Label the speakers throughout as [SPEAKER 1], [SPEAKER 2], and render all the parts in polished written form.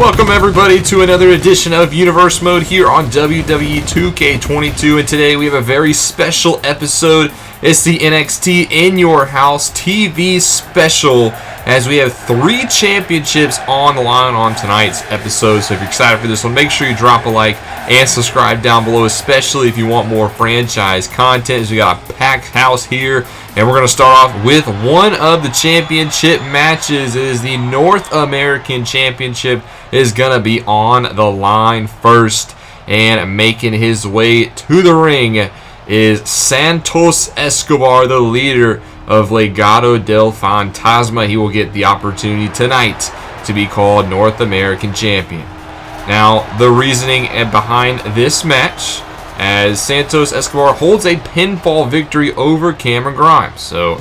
[SPEAKER 1] Welcome everybody to another edition of Universe Mode here on WWE 2k22, and today we have a very special episode. It's the NXT In Your House TV special, as we have 3 championships on the line on tonight's episode. So if you're excited for this one, make sure you drop a like and subscribe down below, especially if you want more franchise content, as we got a packed house here. And we're going to start off with one of the championship matches. It is the North American Championship is going to be on the line first. And making his way to the ring is Santos Escobar, the leader of Legado del Fantasma. He will get the opportunity tonight to be called North American Champion. Now, the reasoning behind this match, as Santos Escobar holds a pinfall victory over Cameron Grimes. So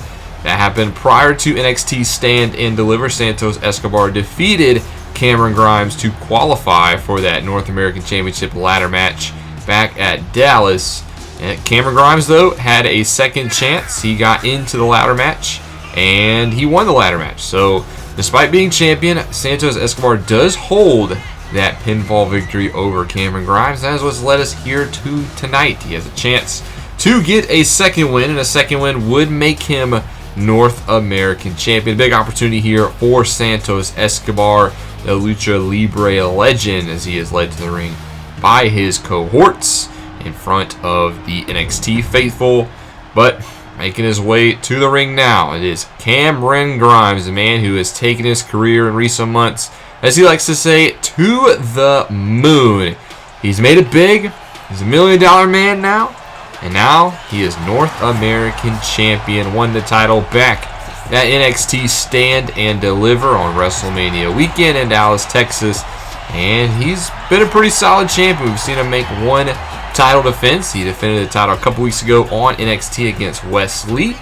[SPEAKER 1] that happened prior to NXT Stand and Deliver. Santos Escobar defeated Cameron Grimes to qualify for that North American Championship ladder match back at Dallas. And Cameron Grimes, though, had a second chance. He got into the ladder match and he won the ladder match. So despite being champion, Santos Escobar does hold that pinfall victory over Cameron Grimes. That is what's led us here to tonight. He has a chance to get a second win, and a second win would make him North American Champion. Big opportunity here for Santos Escobar, the Lucha Libre legend, as he is led to the ring by his cohorts in front of the NXT faithful. But making his way to the ring now, it is Cameron Grimes, the man who has taken his career in recent months, as he likes to say, to the moon. He's made it big. He's $1 million man now. And now he is North American Champion. Won the title back at NXT Stand and Deliver on WrestleMania weekend in Dallas, Texas. And he's been a pretty solid champion. We've seen him make one title defense. He defended the title a couple weeks ago on NXT against Wesley.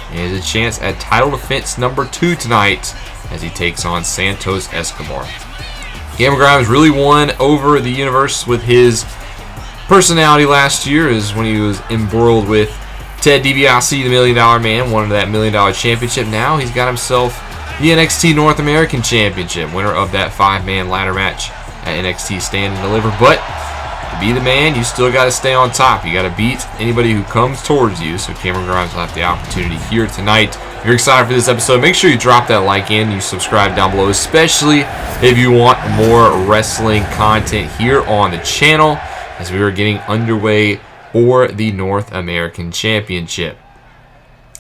[SPEAKER 1] And has a chance at title defense number 2 tonight, as he takes on Santos Escobar. Cameron Grimes really won over the universe with his personality last year, is when he was embroiled with Ted DiBiase, the $1 million man, won that $1 million championship. Now he's got himself the NXT North American Championship, winner of that 5-man ladder match at NXT Stand and Deliver. But to be the man, you still got to stay on top. You got to beat anybody who comes towards you. So Cameron Grimes will have the opportunity here tonight. If you're excited for this episode, make sure you drop that like and you subscribe down below, especially if you want more wrestling content here on the channel, as we are getting underway for the North American Championship.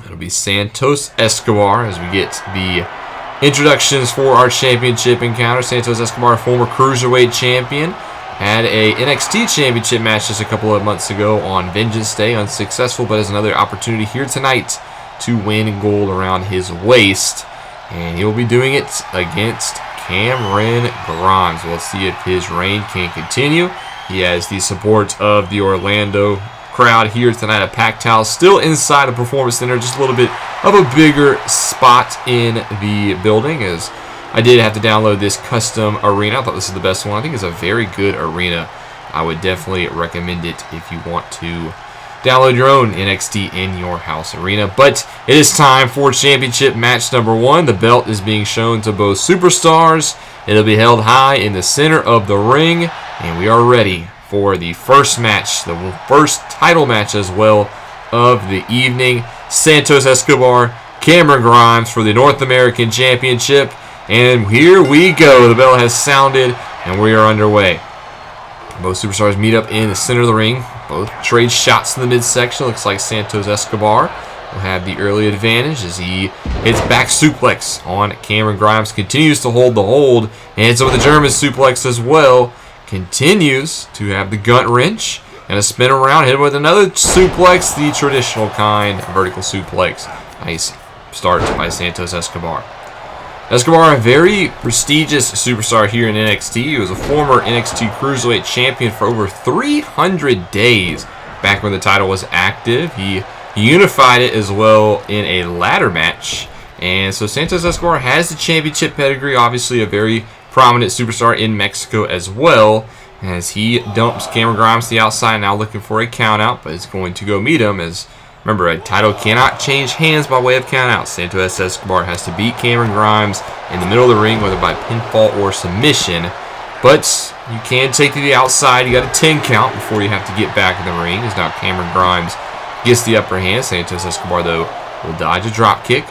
[SPEAKER 1] It'll be Santos Escobar as we get the introductions for our championship encounter. Santos Escobar, former Cruiserweight champion, had a NXT championship match just a couple of months ago on Vengeance Day, unsuccessful, but has another opportunity here tonight to win gold around his waist, and he'll be doing it against Cameron Grimes. We'll see if his reign can continue. He has the support of the Orlando crowd here tonight, a packed house, still inside the Performance Center, just a little bit of a bigger spot in the building, as I did have to download this custom arena. I thought this is the best one. I think it's a very good arena. I would definitely recommend it if you want to download your own NXT In Your House arena. But it is time for championship match number 1. The belt is being shown to both superstars. It'll be held high in the center of the ring. And we are ready for the first match, the first title match as well of the evening. Santos Escobar, Cameron Grimes for the North American Championship. And here we go. The bell has sounded and we are underway. Both superstars meet up in the center of the ring. Both trade shots in the midsection. Looks like Santos Escobar will have the early advantage as he hits back suplex on Cameron Grimes. Continues to hold the hold. And so with the German suplex as well. Continues to have the gut wrench. And a spin around. Hit him with another suplex. The traditional kind. Vertical suplex. Nice start by Santos Escobar. Escobar, a very prestigious superstar here in NXT. He was a former NXT Cruiserweight champion for over 300 days back when the title was active. He unified it as well in a ladder match. And so Santos Escobar has the championship pedigree, obviously a very prominent superstar in Mexico as well, as he dumps Cameron Grimes to the outside, now looking for a count out, but is going to go meet him, as remember, a title cannot change hands by way of countout. Santos Escobar has to beat Cameron Grimes in the middle of the ring, whether by pinfall or submission. But you can take to the outside. You got a 10 count before you have to get back in the ring. As now Cameron Grimes gets the upper hand. Santos Escobar, though, will dodge a drop kick.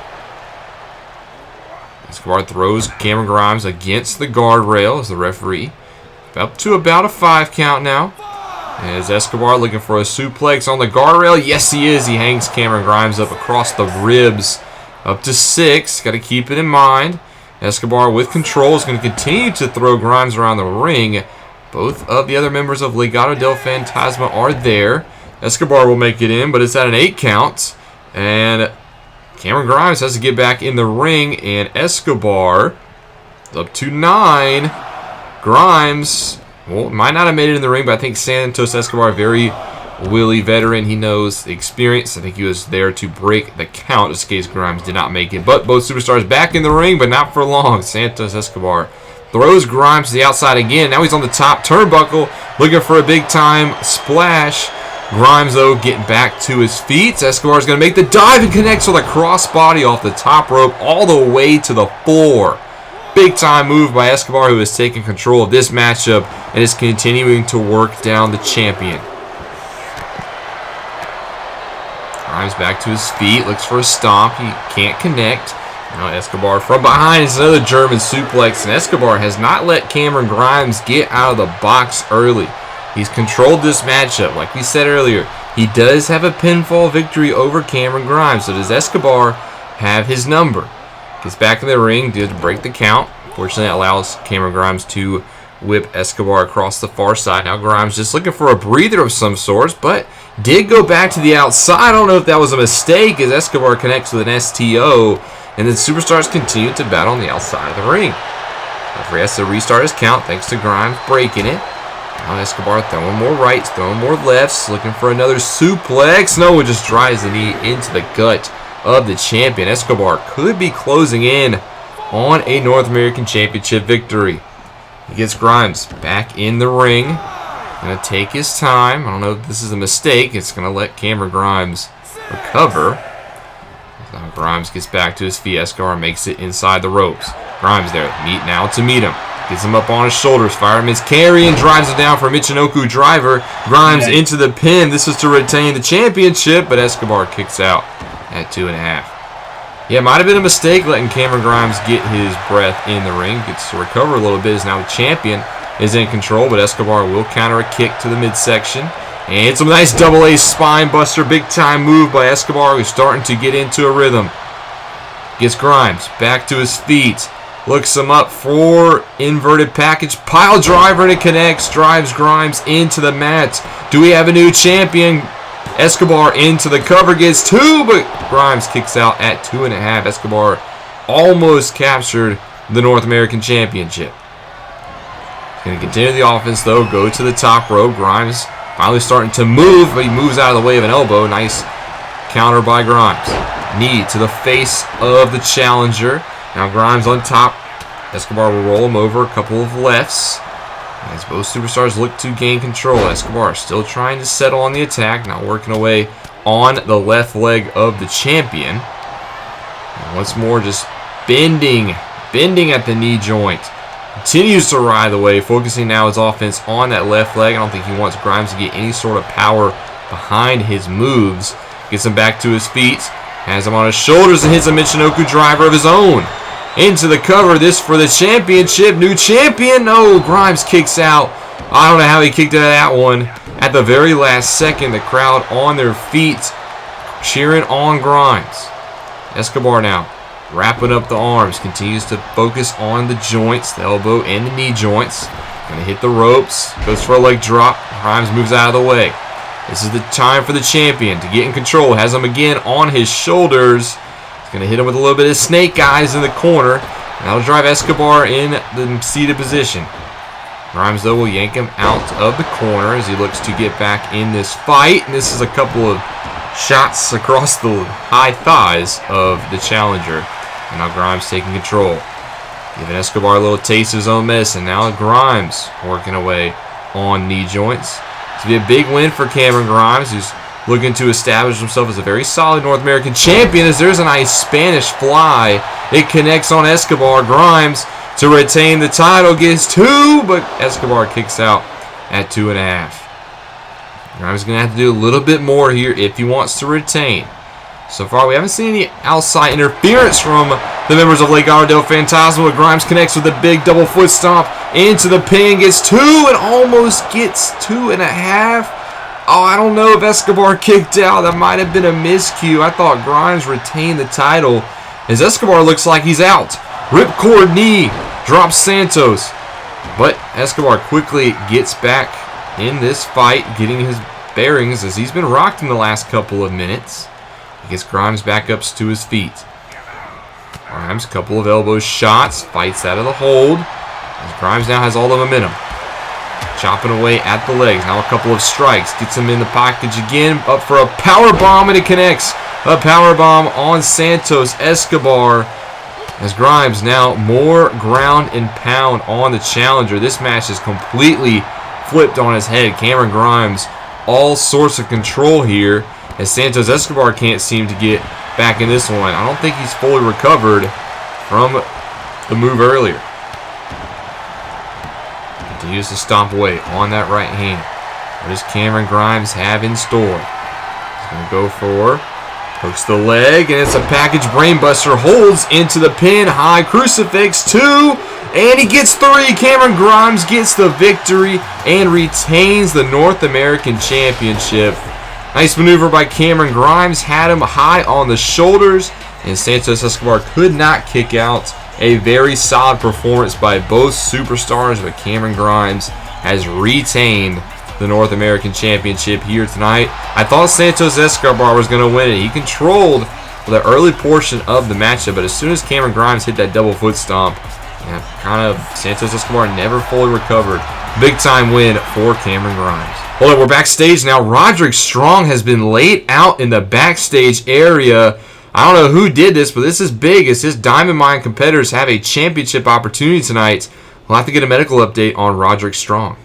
[SPEAKER 1] Escobar throws Cameron Grimes against the guardrail as the referee. Up to about a 5 count now. As Escobar looking for a suplex on the guardrail. Yes, he is. He hangs Cameron Grimes up across the ribs. Up to 6. Got to keep it in mind. Escobar with control is going to continue to throw Grimes around the ring. Both of the other members of Legado del Fantasma are there. Escobar will make it in, but it's at an 8 count. And Cameron Grimes has to get back in the ring. And Escobar is up to 9. Grimes, well, might not have made it in the ring, but I think Santos Escobar, very wily veteran. He knows the experience. I think he was there to break the count in case Grimes did not make it. But both superstars back in the ring, but not for long. Santos Escobar throws Grimes to the outside again. Now he's on the top turnbuckle, looking for a big-time splash. Grimes, though, getting back to his feet. Escobar is going to make the dive and connects with a crossbody off the top rope all the way to the floor. Big-time move by Escobar, who has taken control of this matchup and is continuing to work down the champion. Grimes back to his feet, looks for a stomp. He can't connect. Now Escobar from behind is another German suplex, and Escobar has not let Cameron Grimes get out of the box early. He's controlled this matchup. Like we said earlier, he does have a pinfall victory over Cameron Grimes, so does Escobar have his number? Gets back in the ring, did break the count. Fortunately, that allows Cameron Grimes to whip Escobar across the far side. Now Grimes just looking for a breather of some sorts, but did go back to the outside. I don't know if that was a mistake as Escobar connects with an STO, and then superstars continue to battle on the outside of the ring. Referee has to restart his count thanks to Grimes breaking it. Now Escobar throwing more rights, throwing more lefts, looking for another suplex. No, it just drives the knee into the gut of the champion. Escobar could be closing in on a North American Championship victory. He gets Grimes back in the ring. Going to take his time. I don't know if this is a mistake. It's going to let Cameron Grimes recover. Now Grimes gets back to his feet. Escobar makes it inside the ropes. Grimes there, now to meet him. Gets him up on his shoulders. Fireman's carry and drives it down for Michinoku driver. Grimes into the pin. This is to retain the championship, but Escobar kicks out at 2.5. Yeah, might have been a mistake letting Cameron Grimes get his breath in the ring. Gets to recover a little bit as now the champion is in control, but Escobar will counter a kick to the midsection. And some nice double A spine buster. Big time move by Escobar, who's starting to get into a rhythm. Gets Grimes back to his feet. Looks him up for inverted package. Pile driver and it connects. Drives Grimes into the mat. Do we have a new champion? Escobar into the cover. Gets 2, but Grimes kicks out at 2.5. Escobar almost captured the North American Championship. Going to continue the offense, though. Go to the top rope. Grimes finally starting to move, but he moves out of the way of an elbow. Nice counter by Grimes. Knee to the face of the challenger. Now Grimes on top. Escobar will roll him over. A couple of lefts. As both superstars look to gain control. Escobar still trying to settle on the attack. Now working away on the left leg of the champion. And once more just bending at the knee joint. Continues to ride the way, focusing now his offense on that left leg. I don't think he wants Grimes to get any sort of power behind his moves. Gets him back to his feet. Has him on his shoulders and hits a Michinoku driver of his own. Into the cover. This for the championship. New champion. No, Grimes kicks out. I don't know how he kicked out of that one. At the very last second, the crowd on their feet cheering on Grimes. Escobar now wrapping up the arms. Continues to focus on the joints, the elbow and the knee joints. Going to hit the ropes. Goes for a leg drop. Grimes moves out of the way. This is the time for the champion to get in control. Has him again on his shoulders. He's going to hit him with a little bit of snake eyes in the corner. That'll drive Escobar in the seated position. Grimes, though, will yank him out of the corner as he looks to get back in this fight. And this is a couple of shots across the high thighs of the challenger. And now Grimes taking control. Giving Escobar a little taste of his own medicine. Now Grimes working away on knee joints. It's going to be a big win for Cameron Grimes, who's looking to establish himself as a very solid North American champion. As there's a nice Spanish fly. It connects on Escobar. Grimes to retain the title. Gets 2, but Escobar kicks out at 2.5. Grimes going to have to do a little bit more here if he wants to retain. So far, we haven't seen any outside interference from the members of Legado del Fantasma. Grimes connects with a big double foot stomp into the pin. Gets 2 and almost gets 2.5. Oh, I don't know if Escobar kicked out. That might have been a miscue. I thought Grimes retained the title as Escobar looks like he's out. Ripcord knee drops Santos. But Escobar quickly gets back in this fight, getting his bearings as he's been rocked in the last couple of minutes. He gets Grimes back up to his feet. Grimes, couple of elbow shots, fights out of the hold. As Grimes now has all the momentum. Chopping away at the legs. Now a couple of strikes. Gets him in the package again. Up for a power bomb, and it connects. A power bomb on Santos Escobar. As Grimes now more ground and pound on the challenger. This match is completely flipped on his head. Cameron Grimes, all sorts of control here. As Santos Escobar can't seem to get back in this one. I don't think he's fully recovered from the move earlier. Continues to stomp away on that right hand. What does Cameron Grimes have in store? He's going to go for, hooks the leg, and it's a package brainbuster. Holds into the pin, high crucifix, 2, and he gets 3. Cameron Grimes gets the victory and retains the North American Championship. Nice maneuver by Cameron Grimes, had him high on the shoulders, and Santos Escobar could not kick out. A very solid performance by both superstars, but Cameron Grimes has retained the North American Championship here tonight. I thought Santos Escobar was going to win it. He controlled the early portion of the matchup, but as soon as Cameron Grimes hit that double foot stomp, Santos Escobar never fully recovered. Big time win for Cameron Grimes. Hold on, we're backstage now. Roderick Strong has been laid out in the backstage area. I don't know who did this, but this is big as his Diamond Mine competitors have a championship opportunity tonight. We'll have to get a medical update on Roderick Strong.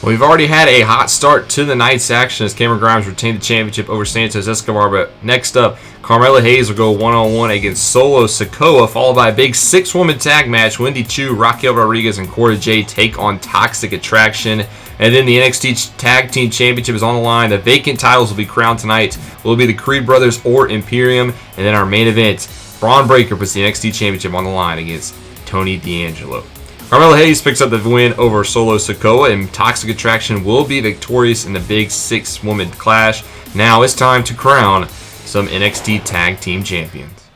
[SPEAKER 1] Well, we've already had a hot start to the night's action as Cameron Grimes retained the championship over Santos Escobar. But next up, Carmella Hayes will go one-on-one against Solo Sikoa, followed by a big 6-woman tag match. Wendy Chu, Raquel Rodriguez, and Cora Jade take on Toxic Attraction. And then the NXT Tag Team Championship is on the line. The vacant titles will be crowned tonight. Will be the Creed Brothers or Imperium. And then our main event, Braun Breaker puts the NXT Championship on the line against Tony D'Angelo. Carmella Hayes picks up the win over Solo Sikoa, and Toxic Attraction will be victorious in the big 6-woman clash. Now it's time to crown some NXT Tag Team Champions.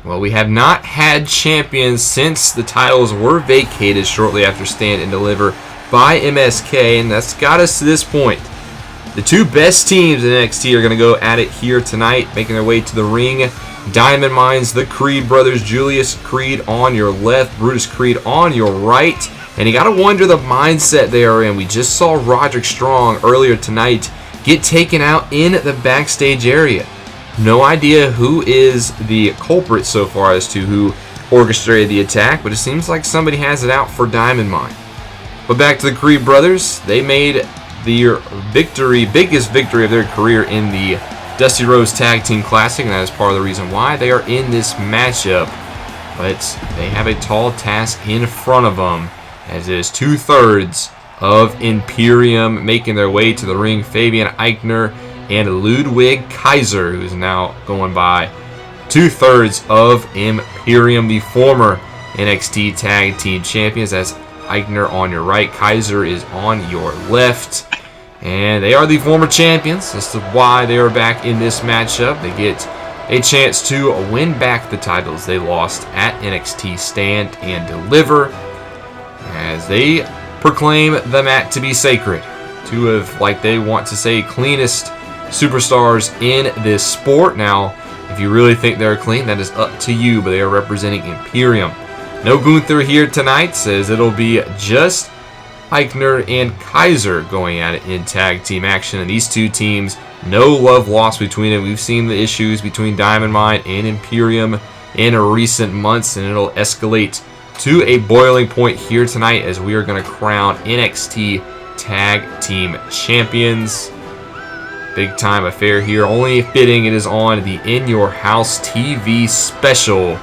[SPEAKER 1] Well, we have not had champions since the titles were vacated shortly after Stand and Deliver by MSK, and that's got us to this point. The two best teams in NXT are going to go at it here tonight, making their way to the ring. Diamond Mines, the Creed Brothers, Julius Creed on your left, Brutus Creed on your right. And you got to wonder the mindset they are in. We just saw Roderick Strong earlier tonight get taken out in the backstage area. No idea who is the culprit so far as to who orchestrated the attack, but it seems like somebody has it out for Diamond Mine. But back to the Creed Brothers. They made the biggest victory of their career in the Dusty Rhodes Tag Team Classic, and that is part of the reason why they are in this matchup. But they have a tall task in front of them, as it is 2/3 of Imperium making their way to the ring. Fabian Eichner and Ludwig Kaiser, who is now going by 2/3 of Imperium, the former NXT Tag Team Champions. That's Eichner on your right, Kaiser is on your left. And they are the former champions. That's why they are back in this matchup. They get a chance to win back the titles they lost at NXT Stand and Deliver, as they proclaim the mat to be sacred. Two of, like they want to say, cleanest superstars in this sport. Now, if you really think they're clean, that is up to you, but they are representing Imperium. No Gunther here tonight, says it'll be just Eichner and Kaiser going at it in tag team action. And these two teams, no love lost between them. We've seen the issues between Diamond Mine and Imperium in recent months, and it'll escalate to a boiling point here tonight as we are going to crown NXT Tag Team Champions. Big time affair here. Only fitting it is on the In Your House TV special.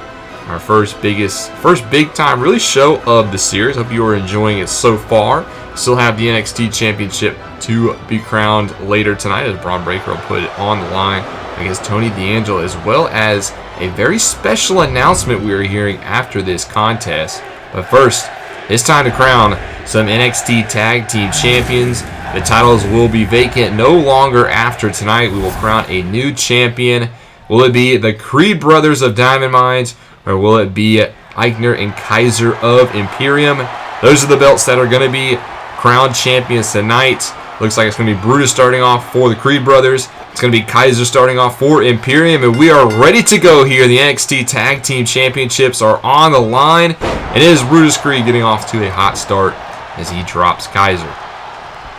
[SPEAKER 1] Our first big time really show of the series. Hope you are enjoying it so far. Still have the NXT Championship to be crowned later tonight as Braun Breaker will put it on the line against Tony D'Angelo, as well as a very special announcement we are hearing after this contest. But first, it's time to crown some NXT Tag Team Champions. The titles will be vacant no longer after tonight. We will crown a new champion. Will it be the Creed Brothers of Diamond Mines, or will it be Eichner and Kaiser of Imperium? Those are the belts that are going to be crowned champions tonight. Looks like it's going to be Brutus starting off for the Creed Brothers. It's going to be Kaiser starting off for Imperium, and we are ready to go here. The NXT Tag Team Championships are on the line, and it is Brutus Creed getting off to a hot start as he drops Kaiser.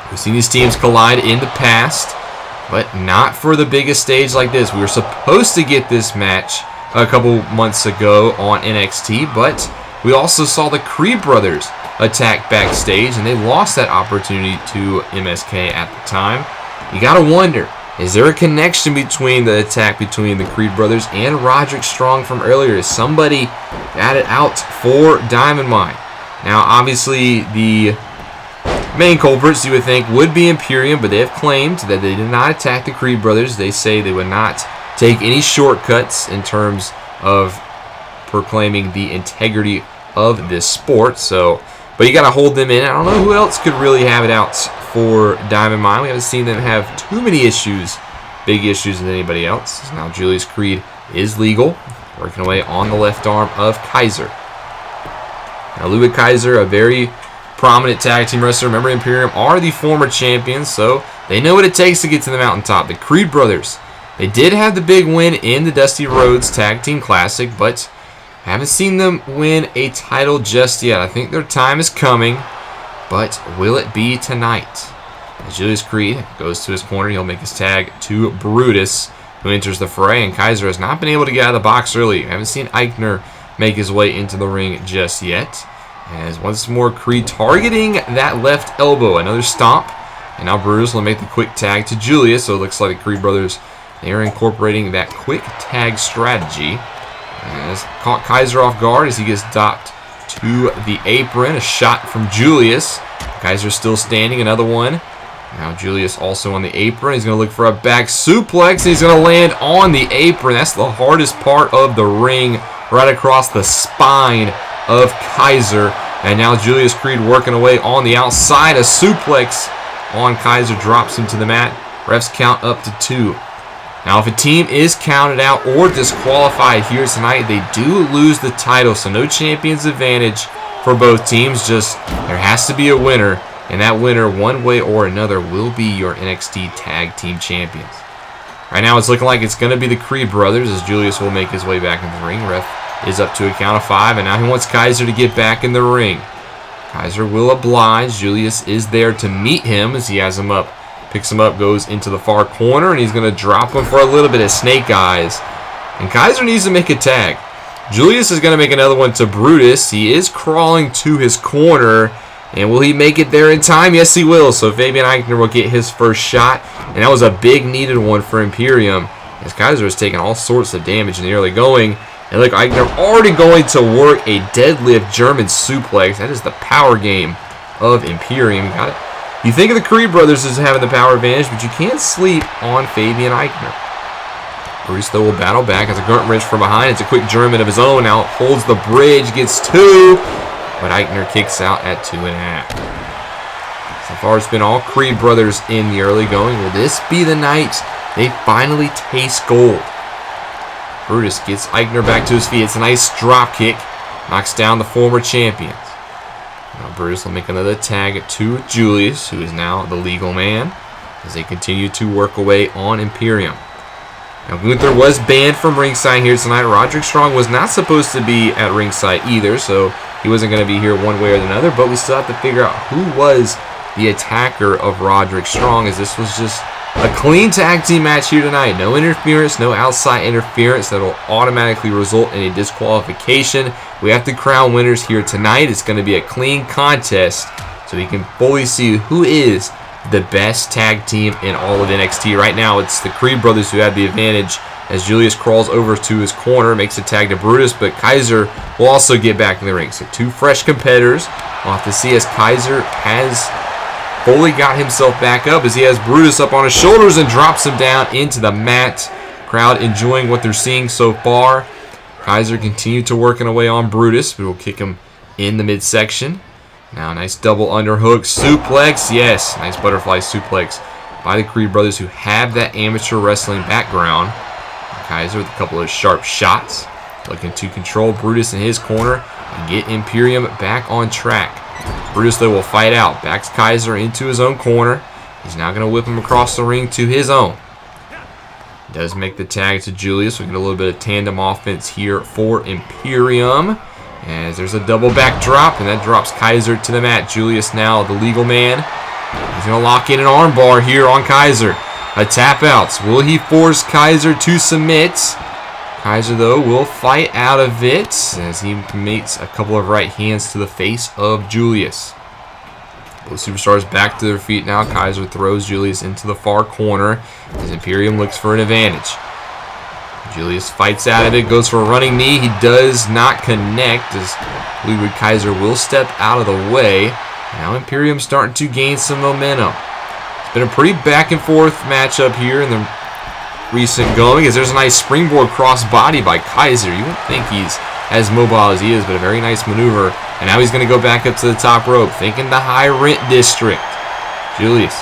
[SPEAKER 1] We've seen these teams collide in the past, but not for the biggest stage like this. We were supposed to get this match a couple months ago on NXT, but we also saw the Creed Brothers attack backstage, and they lost that opportunity to MSK at the time. You gotta wonder, is there a connection between the attack between the Creed Brothers and Roderick Strong from earlier? Is somebody got it out for Diamond Mine? Now, obviously, the main culprits, you would think, would be Imperium, but they have claimed that they did not attack the Creed Brothers. They say they would not take any shortcuts in terms of proclaiming the integrity of this sport. But you got to hold them in. I don't know who else could really have it out for Diamond Mine. We haven't seen them have too many issues, big issues with anybody else. Now Julius Creed is legal, working away on the left arm of Kaiser. Now Ludwig Kaiser, a very prominent tag team wrestler. Remember, Imperium are the former champions, so they know what it takes to get to the mountaintop. The Creed Brothers, they did have the big win in the Dusty Rhodes Tag Team Classic, but haven't seen them win a title just yet. I think their time is coming, but will it be tonight? As Julius Creed goes to his corner, he'll make his tag to Brutus, who enters the fray, and Kaiser has not been able to get out of the box early. Haven't seen Eichner make his way into the ring just yet. As once more, Creed targeting that left elbow. Another stomp. And now Brutus will make the quick tag to Julius. So it looks like the Creed Brothers, they are incorporating that quick tag strategy. As caught Kaiser off guard as he gets docked to the apron. A shot from Julius. Kaiser still standing. Another one. Now Julius also on the apron. He's going to look for a back suplex. And he's going to land on the apron. That's the hardest part of the ring. Right across the spine of Kaiser. And now Julius Creed working away on the outside. A suplex on Kaiser drops him to the mat. Refs count up to 2. Now, if a team is counted out or disqualified here tonight, they do lose the title. So no champion's advantage for both teams. Just there has to be a winner. And that winner, one way or another, will be your NXT Tag Team Champions. Right now, it's looking like it's going to be the Creed Brothers as Julius will make his way back into the ring. Ref is up to a count of 5, and now he wants Kaiser to get back in the ring. Kaiser will oblige. Julius is there to meet him as he has him up. Picks him up, goes into the far corner, and he's going to drop him for a little bit of snake eyes. And Kaiser needs to make a tag. Julius is going to make another one to Brutus. He is crawling to his corner. And will he make it there in time? Yes, he will. So Fabian Eichner will get his first shot. And that was a big needed one for Imperium, as Kaiser is taking all sorts of damage in the early going. And look, Eichner already going to work a deadlift German suplex. That is the power game of Imperium. Got it. You think of the Creed Brothers as having the power advantage, but you can't sleep on Fabian Eichner. Bruce, though, will battle back as a grunt wrench from behind. It's a quick German of his own. Now holds the bridge, gets 2. But Eichner kicks out at 2.5. So far, it's been all Creed Brothers in the early going. Will this be the night they finally taste gold? Brutus gets Eichner back to his feet. It's a nice drop kick. Knocks down the former champions. Now Brutus will make another tag to Julius, who is now the legal man, as they continue to work away on Imperium. Now Gunther was banned from ringside here tonight. Roderick Strong was not supposed to be at ringside either, so he wasn't going to be here one way or another, but we still have to figure out who was the attacker of Roderick Strong, as this was just a clean tag team match here tonight. No interference, no outside interference that will automatically result in a disqualification. We have to crown winners here tonight. It's going to be a clean contest, so we can fully see who is the best tag team in all of NXT. Right now, it's the Creed brothers who have the advantage as Julius crawls over to his corner, makes a tag to Brutus, but Kaiser will also get back in the ring. So two fresh competitors. We'll have to see as Kaiser has fully got himself back up as he has Brutus up on his shoulders and drops him down into the mat. Crowd enjoying what they're seeing so far. Kaiser continued to working away on Brutus, but will kick him in the midsection. Now, nice double underhook suplex. Yes, nice butterfly suplex by the Creed brothers who have that amateur wrestling background. Kaiser with a couple of sharp shots. Looking to control Brutus in his corner and get Imperium back on track. Brutus, though, will fight out. Backs Kaiser into his own corner. He's now going to whip him across the ring to his own. Does make the tag to Julius. We get a little bit of tandem offense here for Imperium. As there's a double back drop, and that drops Kaiser to the mat. Julius now the legal man. He's going to lock in an armbar here on Kaiser. A tap out. Will he force Kaiser to submit? Kaiser, though, will fight out of it as he mates a couple of right hands to the face of Julius. Both superstars back to their feet now. Kaiser throws Julius into the far corner as Imperium looks for an advantage. Julius fights out of it, goes for a running knee. He does not connect as Ludwig Kaiser will step out of the way. Now Imperium starting to gain some momentum. It's been a pretty back and forth matchup here in the recent going as there's a nice springboard crossbody by Kaiser. You wouldn't think he's as mobile as he is, but a very nice maneuver. And now he's going to go back up to the top rope, thinking the high rent district. Julius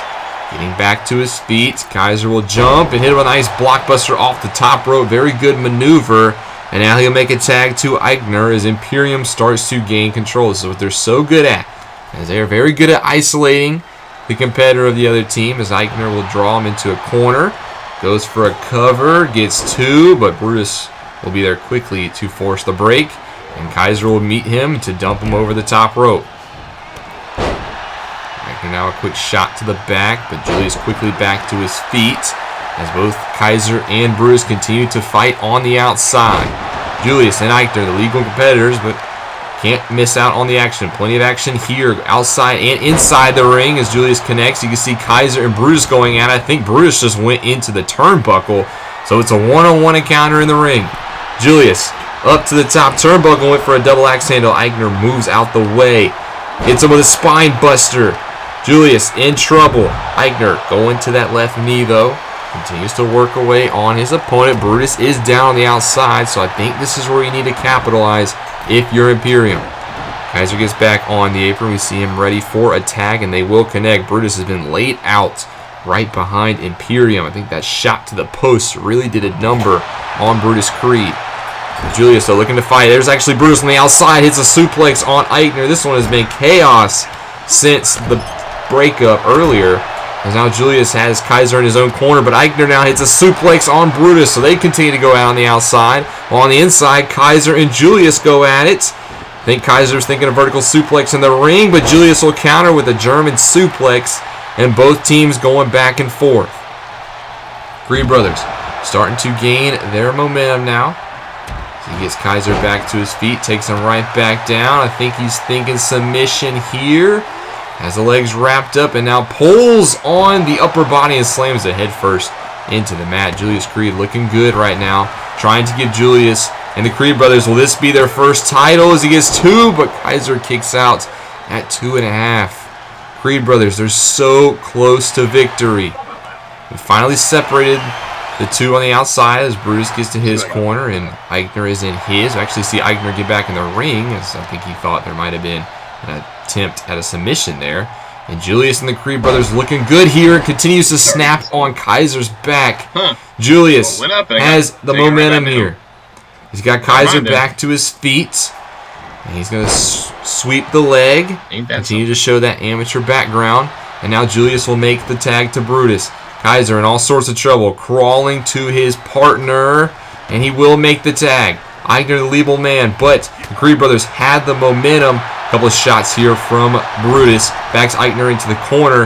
[SPEAKER 1] getting back to his feet. Kaiser will jump and hit him with a nice blockbuster off the top rope. Very good maneuver. And now he'll make a tag to Eichner as Imperium starts to gain control. This is what they're so good at, as they are very good at isolating the competitor of the other team, as Eichner will draw him into a corner. Goes for a cover, gets two, but Brutus will be there quickly to force the break. And Kaiser will meet him to dump him over the top rope. Now a quick shot to the back, but Julius quickly back to his feet as both Kaiser and Brutus continue to fight on the outside. Julius and Eichner, the legal competitors, but can't miss out on the action. Plenty of action here outside and inside the ring as Julius connects. You can see Kaiser and Brutus going at it. I think Brutus just went into the turnbuckle, so it's a one-on-one encounter in the ring. Julius up to the top turnbuckle, went for a double axe handle. Eichner moves out the way. Hits him with a spine buster. Julius in trouble. Eichner going to that left knee, though. Continues to work away on his opponent. Brutus is down on the outside, so I think this is where you need to capitalize if you're Imperium. Kaiser gets back on the apron. We see him ready for a tag, and they will connect. Brutus has been laid out right behind Imperium. I think that shot to the post really did a number on Brutus Creed. Julius, though, looking to fight. There's actually Brutus on the outside. Hits a suplex on Eichner. This one has been chaos since the breakup earlier, as now Julius has Kaiser in his own corner, but Eichner now hits a suplex on Brutus, so they continue to go out on the outside. While on the inside, Kaiser and Julius go at it. I think Kaiser's thinking a vertical suplex in the ring, but Julius will counter with a German suplex, and both teams going back and forth. Creed brothers starting to gain their momentum now. He gets Kaiser back to his feet, takes him right back down. I think he's thinking submission here. Has the legs wrapped up and now pulls on the upper body and slams it head first into the mat. Julius Creed looking good right now. Trying to give Julius and the Creed brothers, will this be their first title as he gets two? But Kaiser kicks out at 2.5. Creed brothers, they're so close to victory. We finally separated the two on the outside as Brutus gets to his corner and Eichner is in his. We actually see Eichner get back in the ring, as I think he thought there might have been an attempt at a submission there. And Julius and the Creed brothers looking good here. Continues to snap on Kaiser's back. Julius has the momentum here. He's got Kaiser back to his feet. And he's going to sweep the leg. Continue to show that amateur background. And now Julius will make the tag to Brutus. Kaiser in all sorts of trouble. Crawling to his partner. And he will make the tag. Eichner, the legal man. But the Creed brothers had the momentum. Couple of shots here from Brutus. Backs Eichner into the corner.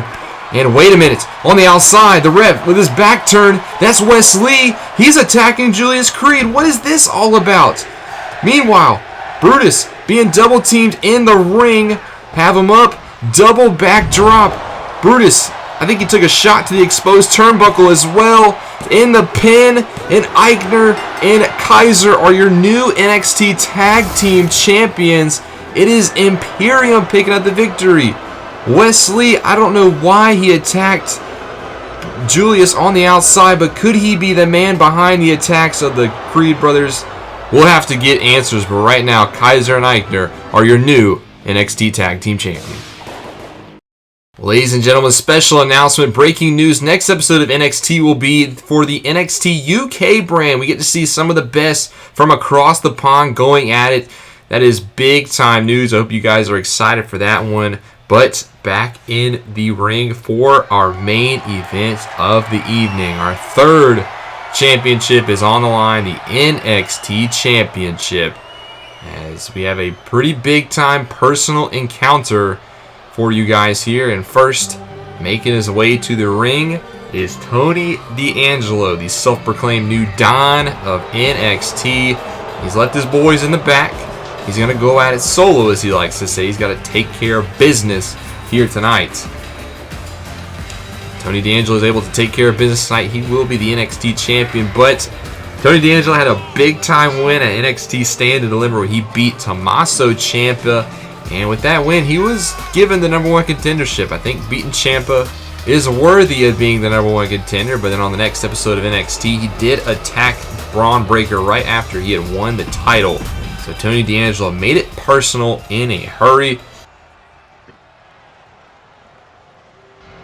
[SPEAKER 1] And wait a minute. On the outside, the ref with his back turned. That's Wes Lee. He's attacking Julius Creed. What is this all about? Meanwhile, Brutus being double teamed in the ring. Have him up. Double back drop. Brutus I think he took a shot to the exposed turnbuckle as well. In the pin, and Eichner and Kaiser are your new NXT Tag Team Champions. It is Imperium picking up the victory. Wesley, I don't know why he attacked Julius on the outside, but could he be the man behind the attacks of the Creed brothers? We'll have to get answers, but right now, Kaiser and Eichner are your new NXT Tag Team Champions. Ladies and gentlemen, special announcement, breaking news. Next episode of NXT will be for the NXT UK brand. We get to see some of the best from across the pond going at it. That is big time news. I hope you guys are excited for that one. But back in the ring for our main event of the evening. Our third championship is on the line, the NXT Championship. As we have a pretty big time personal encounter for you guys here. And first, making his way to the ring is Tony D'Angelo, the self-proclaimed new Don of NXT. He's left his boys in the back. He's going to go at it solo, as he likes to say. He's got to take care of business here tonight. Tony D'Angelo is able to take care of business tonight. He will be the NXT champion, but Tony D'Angelo had a big-time win at NXT Stand and Deliver where he beat Tommaso Ciampa. And with that win, he was given the #1 contendership. I think beating Ciampa is worthy of being the #1 contender. But then on the next episode of NXT, he did attack Braun Breaker right after he had won the title. So Tony D'Angelo made it personal in a hurry.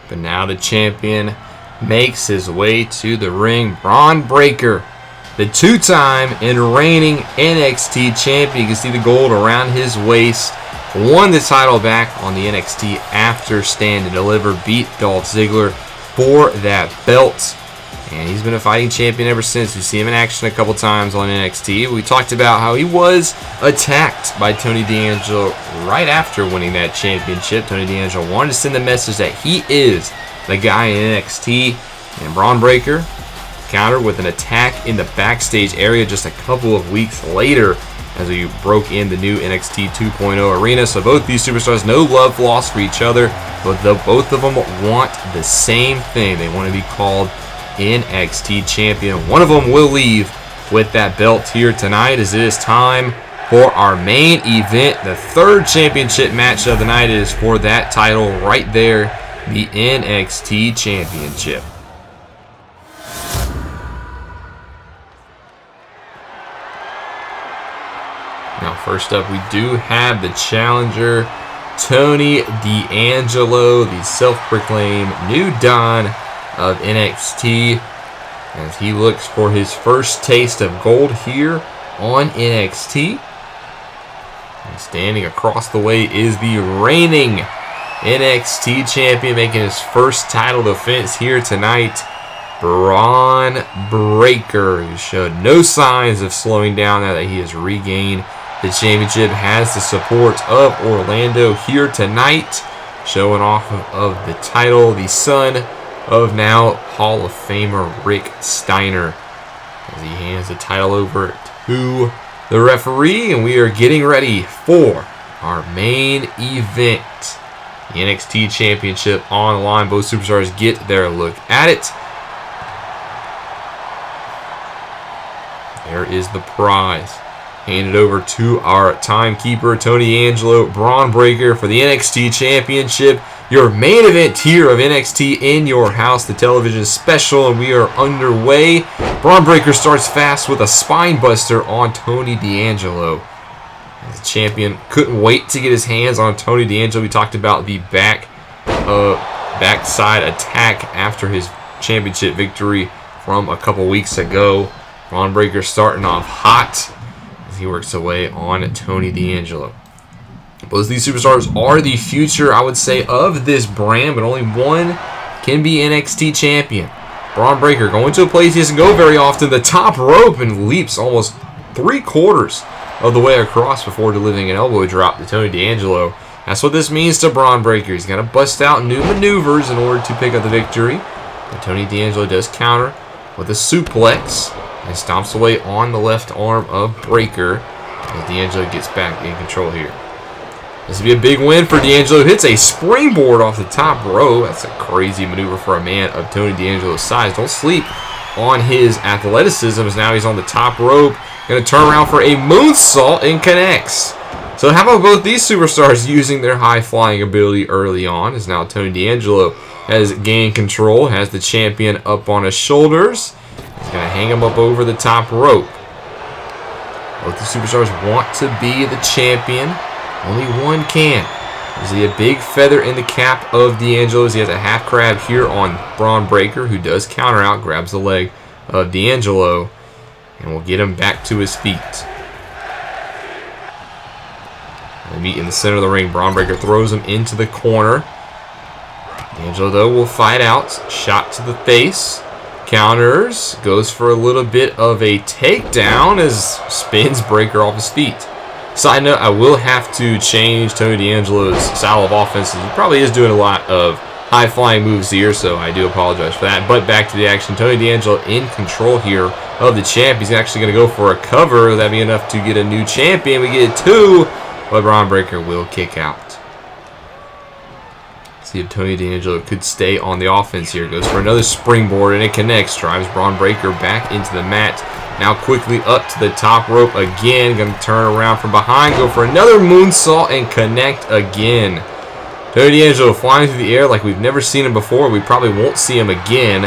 [SPEAKER 1] But now the champion makes his way to the ring. Braun Breaker, the two-time and reigning NXT champion. You can see the gold around his waist. Won the title back on the NXT after Stand and Deliver. Beat Dolph Ziggler for that belt. And he's been a fighting champion ever since. We see him in action a couple times on NXT. We talked about how he was attacked by Tony D'Angelo right after winning that championship. Tony D'Angelo wanted to send the message that he is the guy in NXT. And Braun Breaker countered with an attack in the backstage area just a couple of weeks later as we broke in the new NXT 2.0 arena. So both these superstars, no love lost for each other, but both of them want the same thing. They want to be called NXT champion. One of them will leave with that belt here tonight, as it is time for our main event. The third championship match of the night is for that title right there, the NXT championship. Now, first up, we do have the challenger, Tony D'Angelo, the self-proclaimed new Don of NXT, as he looks for his first taste of gold here on NXT. And standing across the way is the reigning NXT champion, making his first title defense here tonight, Braun Breaker, who showed no signs of slowing down now that he has regained the championship. Has the support of Orlando here tonight, showing off of the title, the son of now Hall of Famer Rick Steiner, as he hands the title over to the referee. And we are getting ready for our main event, the NXT championship on the line. Both superstars get their look at it. There is the prize. Handed over to our timekeeper, Tony D'Angelo. Braun Breaker for the NXT Championship. Your main event here of NXT in your house, the television special, and we are underway. Braun Breaker starts fast with a spine buster on Tony D'Angelo. The champion couldn't wait to get his hands on Tony D'Angelo. We talked about the backside attack after his championship victory from a couple weeks ago. Braun Breaker starting off hot. He works away on Tony D'Angelo. Both these superstars are the future, I would say, of this brand, but only one can be NXT champion. Braun Breaker going to a place he doesn't go very often, the top rope, and leaps almost 3/4 of the way across before delivering an elbow drop to Tony D'Angelo. That's what this means to Braun Breaker. He's got to bust out new maneuvers in order to pick up the victory. But Tony D'Angelo does counter with a suplex and stomps away on the left arm of Breaker as D'Angelo gets back in control here. This would be a big win for D'Angelo. Hits a springboard off the top rope. That's a crazy maneuver for a man of Tony D'Angelo's size. Don't sleep on his athleticism, as now he's on the top rope. Going to turn around for a moonsault and connects. So how about both these superstars using their high-flying ability early on, as now Tony D'Angelo has gained control, has the champion up on his shoulders. He's going to hang him up over the top rope. Both the superstars want to be the champion. Only one can. Is he a big feather in the cap of D'Angelo's? He has a half crab here on Braun Breaker, who does counter out, grabs the leg of D'Angelo, and will get him back to his feet. They meet in the center of the ring. Braun Breaker throws him into the corner. D'Angelo, though, will fight out. Shot to the face. Counters. Goes for a little bit of a takedown as spins Breaker off his feet. Side note, I will have to change Tony D'Angelo's style of offense. He probably is doing a lot of high-flying moves here, so I do apologize for that. But back to the action. Tony D'Angelo in control here of the champ. He's actually going to go for a cover. That'd be enough to get a new champion. We get 2, but Braun Breaker will kick out. See if Tony D'Angelo could stay on the offense here. Goes for another springboard, and it connects. Drives Braun Breaker back into the mat. Now quickly up to the top rope again. Going to turn around from behind. Go for another moonsault and connect again. Tony D'Angelo flying through the air like we've never seen him before. We probably won't see him again.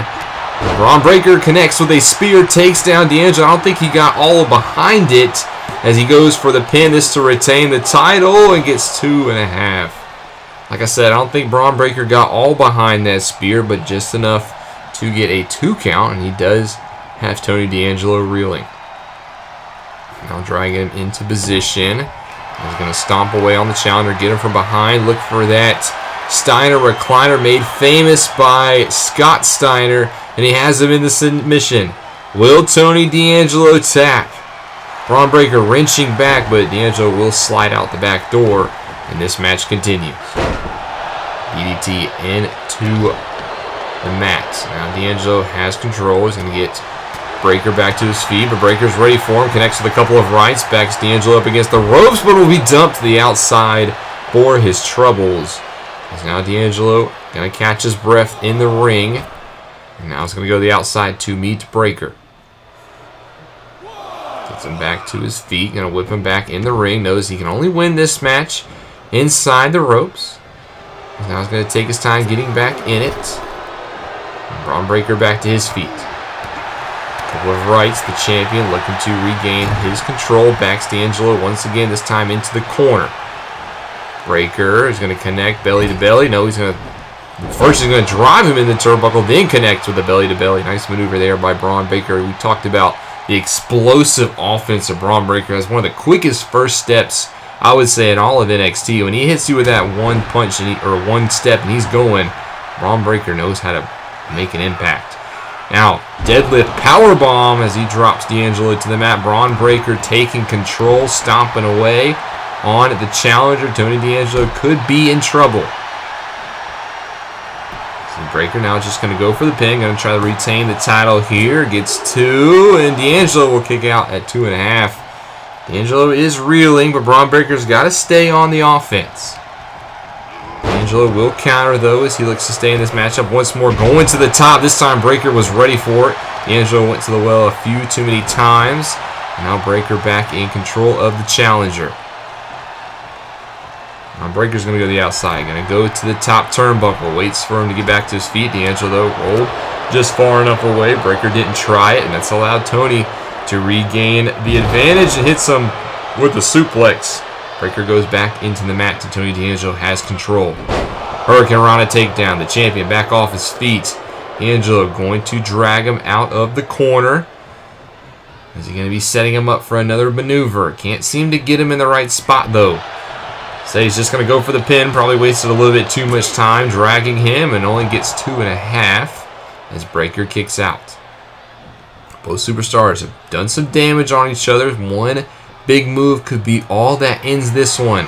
[SPEAKER 1] Braun Breaker connects with a spear. Takes down D'Angelo. I don't think he got all behind it as he goes for the pin. This to retain the title and gets 2.5. Like I said, I don't think Braun Breaker got all behind that spear, but just enough to get a 2 count, and he does have Tony D'Angelo reeling. Now dragging him into position. He's going to stomp away on the challenger, get him from behind, look for that Steiner recliner made famous by Scott Steiner, and he has him in the submission. Will Tony D'Angelo tap? Braun Breaker wrenching back, but D'Angelo will slide out the back door, and this match continues. DDT into the mat. Now D'Angelo has control. He's going to get Breaker back to his feet, but Breaker's ready for him. Connects with a couple of rights. Backs D'Angelo up against the ropes, but will be dumped to the outside for his troubles. As now D'Angelo going to catch his breath in the ring. And now he's going to go to the outside to meet Breaker. Gets him back to his feet. Going to whip him back in the ring. Knows he can only win this match inside the ropes. And now he's going to take his time getting back in it. And Braun Breaker back to his feet. Couple of rights, the champion looking to regain his control. Backs D'Angelo once again, this time into the corner. Breaker is going to connect belly to belly. No, he's going to... First he's going to drive him in the turnbuckle, then connect with the belly to belly. Nice maneuver there by Braun Breaker. We talked about the explosive offense of Braun Breaker as one of the quickest first steps, I would say, in all of NXT. When he hits you with that one punch or one step and he's going, Braun Breaker knows how to make an impact. Now, deadlift powerbomb as he drops D'Angelo to the mat. Braun Breaker taking control, stomping away on the challenger. Tony D'Angelo could be in trouble. So Breaker now just going to go for the pin. Going to try to retain the title here. Gets 2, and D'Angelo will kick out at 2.5. D'Angelo is reeling, but Braun Breaker's got to stay on the offense. D'Angelo will counter, though, as he looks to stay in this matchup once more. Going to the top. This time Breaker was ready for it. D'Angelo went to the well a few too many times. Now Breaker back in control of the challenger. Now Breaker's going to go to the outside. Going to go to the top turnbuckle. Waits for him to get back to his feet. D'Angelo, though, rolled just far enough away. Breaker didn't try it, and that's allowed Tony to regain the advantage and hits him with the suplex. Breaker goes back into the mat to Tony D'Angelo has control. Hurricane Rana takedown. The champion back off his feet. D'Angelo going to drag him out of the corner. Is he going to be setting him up for another maneuver? Can't seem to get him in the right spot, though. So he's just going to go for the pin. Probably wasted a little bit too much time dragging him and only gets 2.5 as Breaker kicks out. Both superstars have done some damage on each other. One big move could be all that ends this one.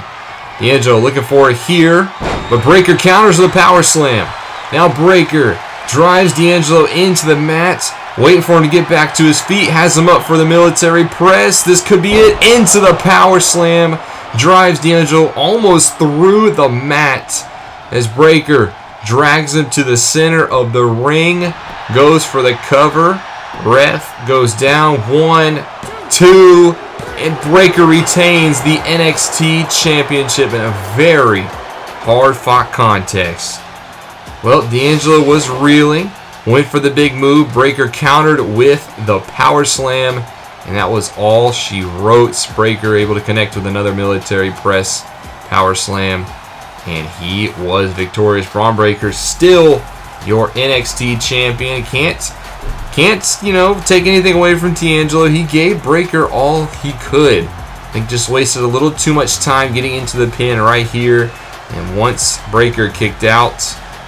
[SPEAKER 1] D'Angelo looking for it here, but Breaker counters with a power slam. Now Breaker drives D'Angelo into the mat, waiting for him to get back to his feet, has him up for the military press. This could be it, into the power slam. drives D'Angelo almost through the mat as Breakker drags him to the center of the ring, goes for the cover. Ref goes down, 1, 2, and Breakker retains the NXT Championship in a very hard-fought contest. Well, D'Angelo was reeling, went for the big move. Breakker countered with the power slam, and that was all she wrote. Breakker able to connect with another military press power slam, and he was victorious. Bron Breakker still your NXT champion. Can't take anything away from D'Angelo. He gave Breakker all he could. I think just wasted a little too much time getting into the pin right here. And once Breakker kicked out,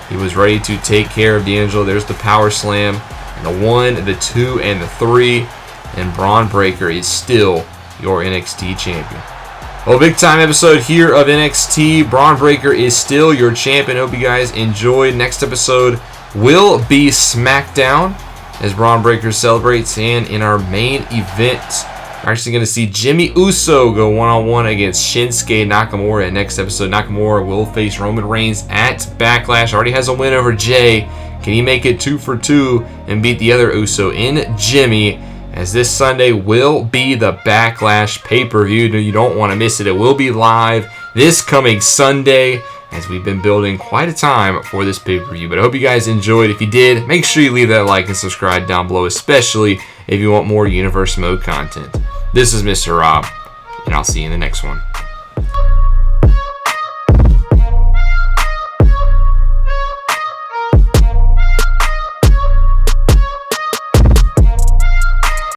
[SPEAKER 1] he was ready to take care of D'Angelo. There's the power slam, and the 1, the 2, and the 3. And Bron Breakker is still your NXT champion. Well, big time episode here of NXT. Bron Breakker is still your champion. Hope you guys enjoyed. Next episode will be SmackDown as Bron Breakker celebrates. And in our main event, we're actually going to see Jimmy Uso go one-on-one against Shinsuke Nakamura. In next episode, Nakamura will face Roman Reigns at Backlash. Already has a win over Jay. Can he make it 2 for 2 and beat the other Uso in Jimmy? As this Sunday will be the Backlash pay-per-view. You don't want to miss it. It will be live this coming Sunday, as we've been building quite a time for this pay-per-view. But I hope you guys enjoyed. If you did, make sure you leave that like and subscribe down below, especially if you want more Universe Mode content. This is Mr. Rob, and I'll see you in the next one.